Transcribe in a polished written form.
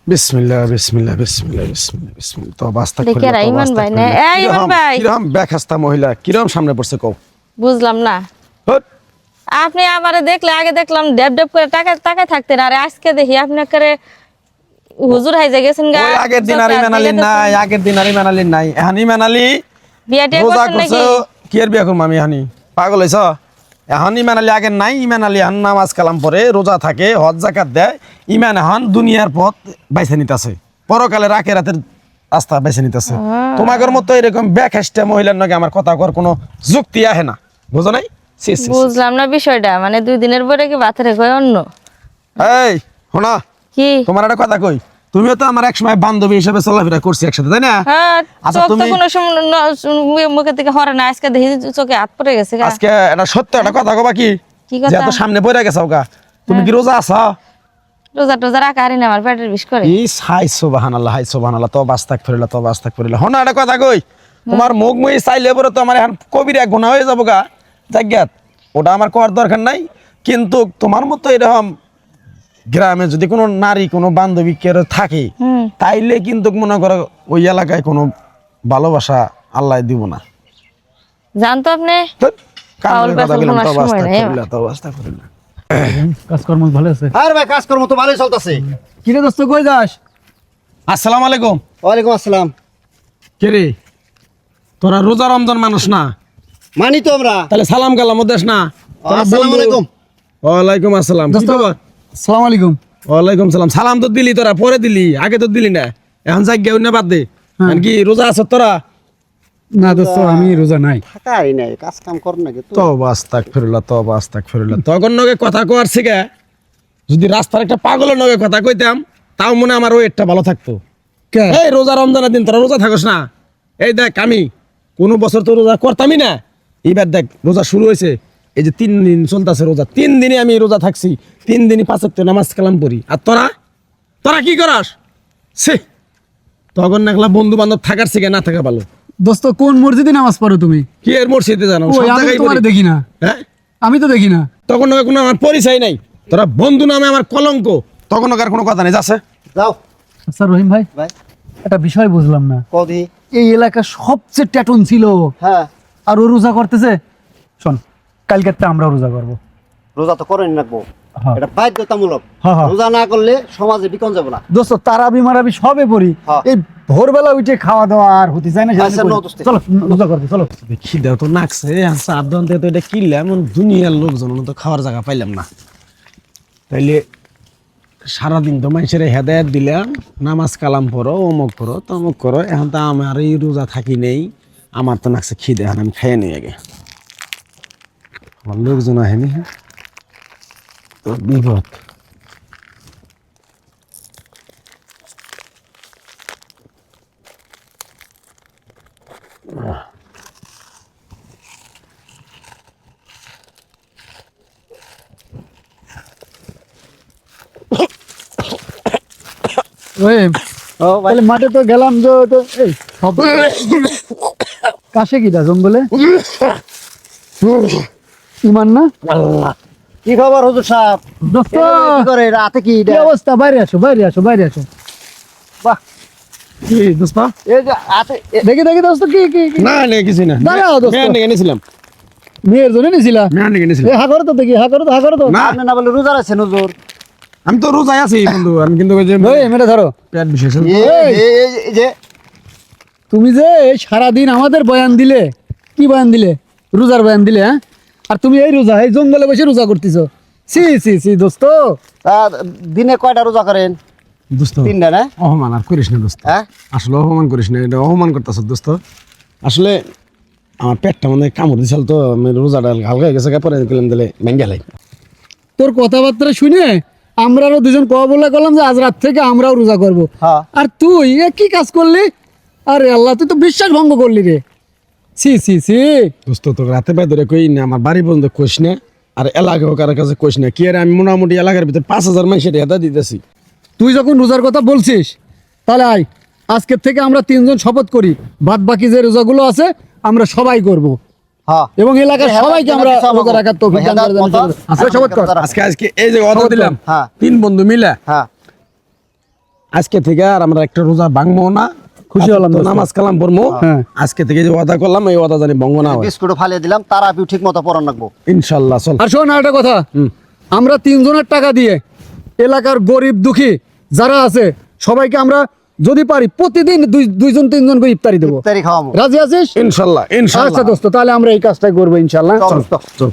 বিসমিল্লাহ বিসমিল্লাহ বিসমিল্লাহ বিসমিল্লাহ বিসমিল্লাহ তো বাস্তা করে দেখে রাইমান ভাই না এই ইমান ভাই কিরকম বেখাস্তা মহিলা কিরকম সামনে পড়ছে কও বুঝলাম না হট আপনি আমারে দেখলে আগে দেখলাম ডেব ডেব করে টাকা থাকতেন আর আজকে দেখি আপনি করে হুজুর হাইজা গেছেন গা ওই আগের দিন আরি মানালি নাই আগের দিন আরি মানালি নাই এহানি মানালি বিয়াটা রোজা করছেন করছো নাকি কি এর বিয়া করব আমি এহানি পাগল হইছ এহানি মানালি আগে নাই ইমানালি হান নামাজ কালাম পড়ে রোজা থাকে হজ যাকাত দেয় ইমান হান দুনিয়ার পথ বাইছে নিতাছে পরকালে আখিরাতের রাস্তা বাইছে নিতাছে তোমাদের মতো এরকম বেখাস্তা মহিলার নাকি আমার কথা কর কোনো যুক্তি আহে না বুঝো নাই বুঝলাম না বিষয়টা মানে 2 দিনের পরে কি বাতারে কয় অন্য এই শোনা কি তোমার একটা কথা কই তুমিও তো আমার একসময় বান্ধবী হিসেবে চলাফেরা করছি একসাথে তাই না হ্যাঁ আচ্ছা, চোখ তো তুমি- কোনো সময় মুখে থেকে হরে না আজকে দেখি চোখে হাত পড়ে গেছে গা আজকে এটা সত্য একটা কথা কবা কি কি কথা? যে এত সামনে পড়ে গেছো গা তুমি কি রোজা আছো রোজা টোজা রাখা হারি না আমার পেটের বিষ করে এই হাই সুবহানাল্লাহ হাই সুবহানাল্লাহ তো আস্তাগফিরুল্লাহ তো আস্তাগফিরুল্লাহ হনা একটা কথা কই তোমার মুখ মুই চাইলে পরে তো আমার এখন কবিরা গুনাহ হয়ে যাবো গা জাজ্ঞাত ওটা আমার করার দরকার নাই কিন্তু তোমার মতো এরকম গ্রামে যদি কোনো নারী কোনো বান্ধবী কেউ থাকে তাইলে কিন্তু মনে করো ওই এলাকায় কোনো ভালোবাসা আল্লাহ দিব না জানতো আপনি ধ্যাৎ, পাউল কানের কথা পেছন বললাম, শোনার তওবা সময় নেই আস্তাগফিরুল্লাহ, তওবা আস্তাগফিরুল্লাহ। কাজকর্ম ভালো আছে? আর ভাই কাজকর্ম তো ভালোই চলতেছে। কিরে দোস্ত কই যাস? আসসালামু আলাইকুম। ওয়ালাইকুম আসসালাম। কে রে তোরা রোজা রমজান মানুষ না মানি তো আমরা। তাহলে সালাম কালাম দেশ না তোরা আসসালামু বন্ধু- আলাইকুম। ওয়ালাইকুম আসসালাম কি দোস্ত খবর? আসসালামু আলাইকুম। ওয়ালাইকুম সালাম সালাম তো দিলি তোরা পরে দিলি আগে তো দিলি না এখন জায়গা অন্য বাদ দে আর কি রোজা আছো তোরা না দোস্ত আমি রোজা নাই। থাকাই নাই, কাজ কাম কর নাকি তো। তওবা আস্তাগফিরুল্লাহ তওবা আস্তাগফিরুল্লাহ তখন নগে কথা কওয়ার থেকে যদি রাস্তার একটা পাগলের নগে কথা কইতাম তাও মনে হয় আমার ওয়েটটা ভালো থাকতো কে? এই রোজা রমজানের দিন তোরা রোজা থাকস না এই দেখ আমি কোনো বছর তো রোজা করতামই না এইবার দেখ রোজা শুরু হয়েছে এই যে 3 দিন চলতেছে রোজা 3 দিনে আমি রোজা থাকছি 3 দিনই 5 ওয়াক্ত নামাজ কালাম পড়ি আর তোরা তোরা কি করাস সে তখন নাকলা বন্ধু বান্ধব থাকার থেকে না থাকা ভালো দোস্ত কোন মসজিদে নামাজ পড়ো তুমি? কি এর মসজিদে জানো ওই সব আমি জায়গায় তোমার পড়ি। দেখি না। হ্যাঁ আমি তো দেখি না। তখন ওকে কোনো আমার পরিচয় নাই তোরা বন্ধু নামে আমার কলঙ্ক তখন ওকে আর কোনো কথা নেই যাচ্ছে যাও আচ্ছা রহিম ভাই ভাই, একটা বিষয় বুঝলাম না। কদি। এই এলাকার সবচেয়ে ট্যাটন ছিল হ্যাঁ, আর ও রোজা করতেছে। শোন কালকেরটা আমরা রোজা করবো। রোজা তো করেন রাখবো, হ্যাঁ। এটা বাধ্যতামূলক। হ্যাঁ, হ্যাঁ। রোজা না করলে সমাজে বিকন যাবে না। দোস্ত তারাবি মারাবি সবে পড়ি। হ্যাঁ। এই ভোরবেলা উঠে খাওয়া দাওয়া আর হতে চায় না। আচ্ছা, সেজন্য নো করি। দোস্তে। চলো রোজা করবো চলো। খিদে তো নাকছে সাবধান তো এটা কিনলে এমন দুনিয়ার লোকজন তো খাওয়ার জায়গা পাইলাম না তাইলে সারাদিন তো মানুষের হেদায়ত দিলাম নামাজ কালাম পড়ো অমুক করো তমুক করো এখন তো আমার এই রোজা থাকি নেই আমার তো নাকছে খিদে এখন আমি খাইয়ে নেই আগে আমার লোকজন আহেনি তো বিপদ রহিম ও ভাই, তাহলে মাঠে তো গেলাম যে তো এই সব কাশে কিটা জঙ্গলে ইমান না কি খবর হুজুর সাহেব? দোস্ত কি করে রাতে কি কি অবস্থা? বাইরে আসো বাইরে আসো বাইরে আসো। বাহ, কি দোস্ত এই যে রাতে দেখি দেখি দোস্ত কি কি কি? না না কিছুই না দাঁড়াও দোস্ত। মেয়ার নিয়ে এনেছিলাম মেয়ের জন্য নিছিলা? মেয়ার নিয়ে এনেছিলাম হা করো তো দেখি হা করো তো হা করো তো। না আপনি না বলে রোজা আছেন হুজুর? আমি তো রোজায় আছি বন্ধু আমি কিন্তু ওই যে ওই মেয়েটা ধরো। পেট বিশেষ এই যে তুমি যে এই সারাদিন আমাদের বয়ান দিলে, কি বয়ান দিলে? রোজার বয়ান দিলে। হ্যাঁ, আর তুমি এই রোজা এই জঙ্গলে বসে রোজা করতেছো। সি সি সি দোস্ত দিনে কয়টা রোজা করেন? দোস্ত 3টা না? অপমান আর করিস না দোস্ত হ্যাঁ, আসলে অপমান করিস না এটা অপমান করতেছ দোস্ত আসলে আমার পেটটা মানে কামড় দিছিল তো আমি রোজাটা হালকা হয়ে গেছে পরে গেলাম দিলে ভেঙ্গে লাই তোর কথাবার্তা শুনে আমরাও দুজন কওয়া বলে করলাম যে আজ রাত থেকে আমরাও রোজা করব। হ্যাঁ। আর তুই এ কি কাজ করলি? আরে আল্লাহ, তুই তো বিশ্বাস ভঙ্গ করলি রে। সি সি সি দোস্ত তো রাতে পাই ধরে কই না আমার বাড়ি পর্যন্ত কইস না আর এলাকা কারোর কাছে কইস না কি আর আমি মোটামুটি এলাকার ভিতরে 5,000 মানুষের হেদা দিতেছি তুই যখন রোজার কথা বলছিস তাহলে আয় আজকের থেকে আমরা 3 জন শপথ করি বাদ বাকি যে রোজাগুলো আছে আমরা সবাই করব হ্যাঁ। এবং এলাকার সবাইকে আমরা রোজা রাখার তৌফিক দান করে দেন। আজকে শপথ কর। আজকে এই যে অর্ডার দিলাম হ্যাঁ। 3 বন্ধু মিলে হ্যাঁ, আজকে থেকে আর আমরা একটা রোজা ভাঙবো না, খুশি হলাম তো দোস্ত। নামাজ কালাম পড়বো। হ্যাঁ। আজকে থেকে যে ওয়াদা করলাম এই ওয়াদা জানি ভঙ্গ না হয় বিস্কুটও ফালিয়ে দিলাম, তার আপিও ঠিক মতো পড়ান রাখবো। ইনশাল্লাহ। চল আর শোন একটা কথা, আমরা 3 জনের টাকা দিয়ে এলাকার গরিব দুঃখী যারা আছে সবাইকে আমরা যদি পারি প্রতিদিন 2-3 জন করে ইফতারি দেবো। ইফতারি খাওয়াবো। রাজি আছিস? ইনশাল্লাহ আচ্ছা ইনশাল্লাহ। দোস্ত, তাহলে আমরা এই কাজটাই করবো ইনশাল্লাহ। চল, চল। চল। চল।